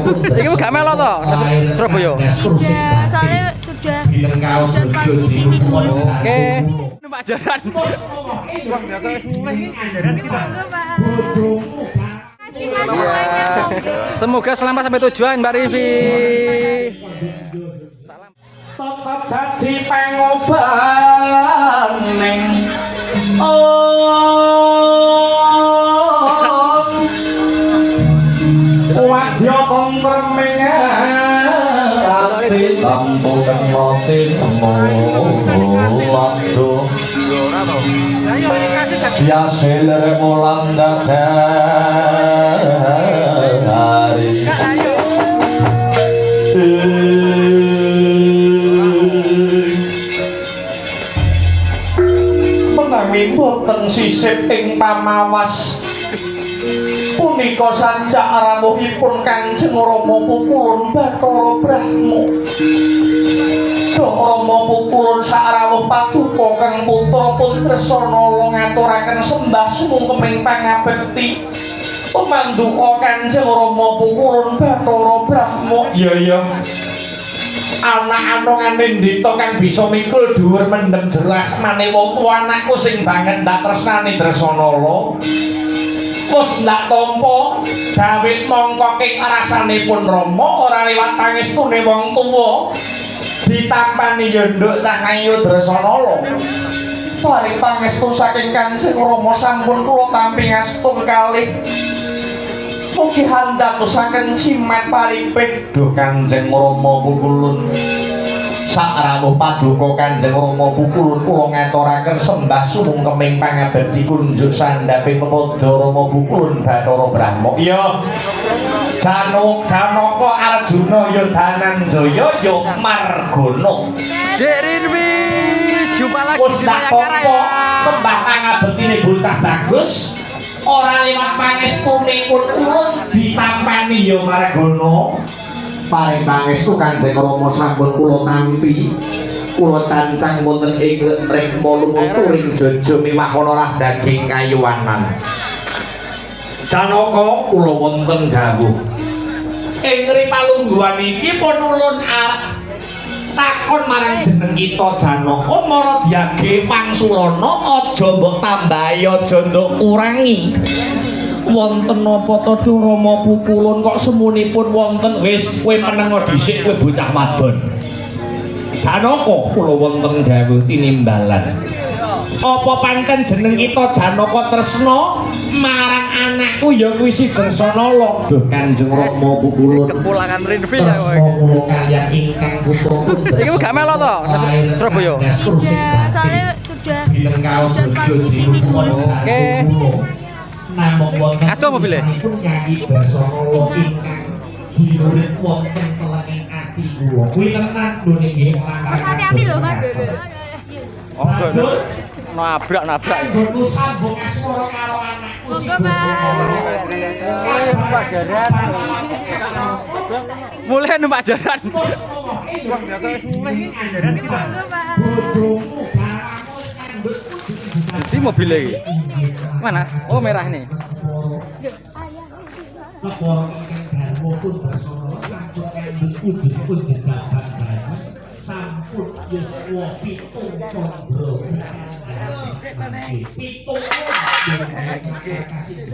Iki gak melo to? Surabaya. Iya, soalnya sudah hujan pagi sini dulu. Oke. Numpak jaran. Iya. Semoga selamat sampai tujuan Mbak Rivi. Salam. Tetep dadi pengoban ning wadya kompreming ati tampo kenote temu waktu biasa lere mulan dadari menawi boten sisip ing pamawas punika sanjak rawuhipun Kanjeng Rama pukulun Bathara Brahma. Rama pukulun sakrawuh paduka kang putra Putresana ngaturaken sembah sumungkeming pangabekti. Pemanduka Kanjeng Rama pukulun Bathara Brahma. Iya. Anak anongane ndita kang bisa mikul dhuwur mendem jelas mane wong tuwa anakku sing banget ndak tresnani Dresanala. Wis ndak tampa dawit mongkoking rasanipun Rama ora liwat pangestune wong tuwa ditampani ya nduk cah ayu Dresanala. Paring pangestu saking Kanjeng Rama sampun kula tampi ngastu kalih. Mugi handhatosaken simet paripit duh Kanjeng Rama pukulun. Sakrawuh paduka Kanjeng Rama pukulun kula ngaturaken sembah sumungkeming pangabekti kunjuk sandhaping pemuda Rama pukulun Bathara Brahma. Iya. Janaka Arjuna ya Dananjaya ya Margana. Dek Rivi, jumpa lagi di Bayangkara ya. Sembah pangabektine bocah bagus. Ora liwat pangestune ulun ditampani ya Margana. Paring pangestu Kanjeng Rama sampun kula tampi. Kula tancang wonten ing rikma lumuturing jaja miwah ana daging kayuwanan. Janaka kula wonten dawuh. Ing ripalungguhan iki pun ulun arep takon marang jeneng kita Janaka mara diage Pangsulana aja mbok tambahi aja nduk kurangi. Wonten apa to Rama pukulun kok semunipun wonten wis kowe menengo dhisik kowe bocah wadon. Janaka kula wonten dawuh tinimbalan. Apa pancen jeneng kita Janaka tresna marang anakku ya kuwi si Dresanala. Duh Kanjeng Rama pukulun. Kepulangan Rivi ya kowe. Kula kaliyan ingkang putra putra. Iki gak melo to? Surabaya. Iya, soalnya sudah hujan pagi sini dulu. Oke. Namung wonten Aduh mobilnya. pun nyanyi Dresanala ingkang diurip wonten telenging ati kula. Kuwi tenan lho nggih. Mas hati-hati lho, Mas. Oh, nabrak. Kudu sambung asmara karo anakku si Mulai numpak jaran. Di mobil lagi. Mana? Oh merah nih. sampun yuswa pitung condro pitung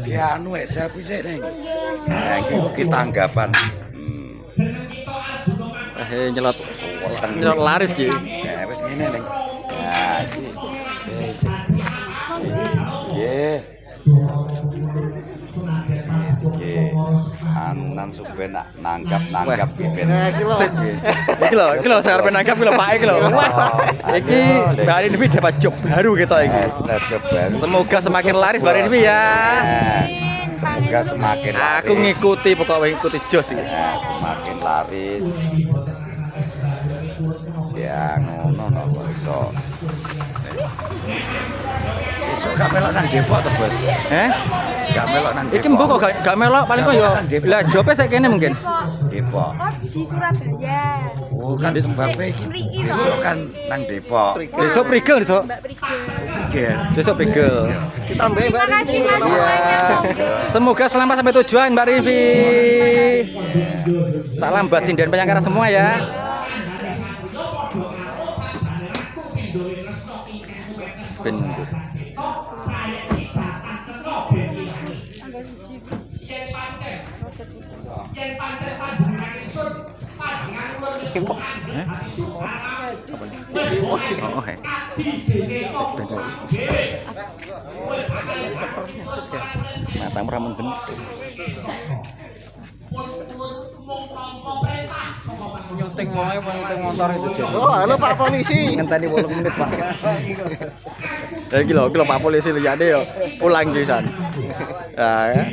iki anu selfie sik ning iki tanggapan nyelot laris ki wis ngene ning nah iki nggih anan suben nanggap iki ben iki lho saya arep nanggap iki lho Pak iki lho iki Mbak Rinvi dapat job baru kita iki job baru semoga semakin laris Mbak Rinvi ya semoga semakin laris aku ngikuti pokoknya ngikuti jos iki semakin laris ya ngono kok iso iso gak melok nang Depok to Bos gak melok nang Depok iki mbok kok gak melok paling kok yo lah jope sik kene mungkin Depok. Oh, di Surabaya. Oh kan sebabnya iki besok kan nang Depok. Besok prigel besok. Mbak Prigel. Prigel. Besok prigel. Ditambahin Mbak Terima kasih Rivi. Mas semuanya. Semoga selamat sampai tujuan Mbak Rivi. Salam buat sinden Penyangkara semua ya. Bendur. Oh, heh. Matang ramen bener. Nyuting wae nyuting motor itu Jom. Oh, halo Pak Polisi. Ngenteni 8 menit, Pak. Ya iki lho Pak Polisi liyane yo pulang juisan. Nah, ya.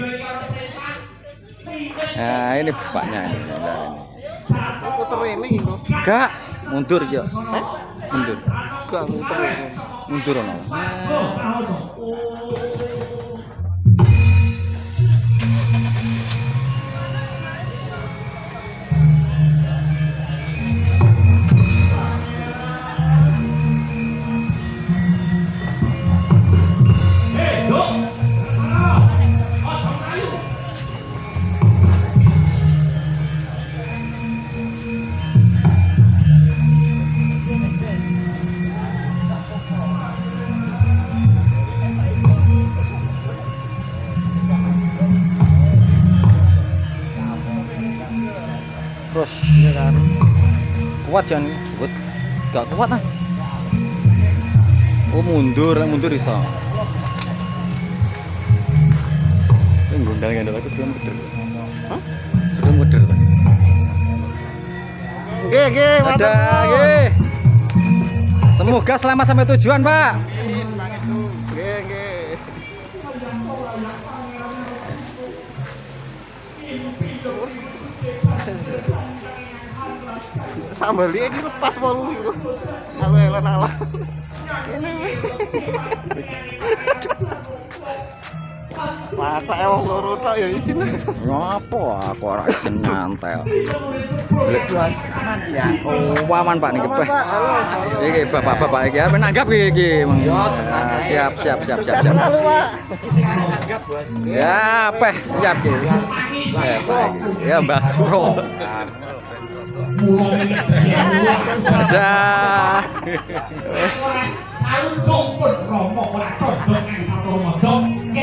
Nah, ini bapaknya ini. Puter ini itu. Gak, mundur yo. Mundur. Gak muter ini. Mundur ono. Terus ya kan. Kuat jangan buat gak kuat ah. Oh mundur iso. Ini gondal-gondal aku sebelum geder. Hah? Sebelum geder kan. Nggih, matur. Ada, nggih. Semoga selamat sampai tujuan, Pak. Nggih, nggih. Sambal iki lepas wolu iku. Ala-ala ala. Mata wong loro tok ya isine. Ngopo aku ora nyantel. Boleh duas aman ya. Oh, aman Pak niki, Pak. Iki bapak-bapak iki arep nanggap iki. Nah, siap. Halo, Pak. Sing arep nanggap, Bos. Ya, peh siap iki. Ya, Mbak Suro. Dah. Wes.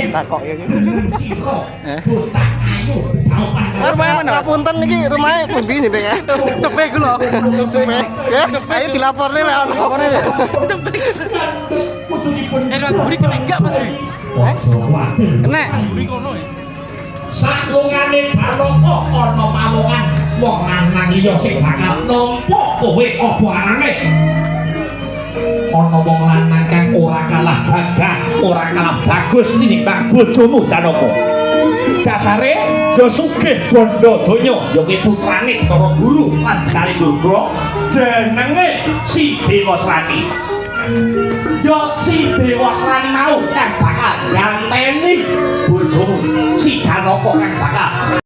Takok ya. Mas, Ngapunten niki rumahe pundi nih, ya? Tepe ku lho. Tepe. Ya, ayo dilaporne lek ono. Apa nih? Buri kena enggak Mas Wi? Kena. Buri kono ya. Sakungane Janaka ana pawongan wong lanang liya sing bakal nampa kowe apa arane. Ana wong lanang kang ora kalah gagah, ora kalah bagus tinimbang bojomu Janaka. Dasare ya sugih bondo donya ya kuwi putrane Para Guru lan Kali Durga jenenge Si Dewasrani. Ya Si Dewasrani mau kang bakal ganteni bojomu si Janaka kang bakal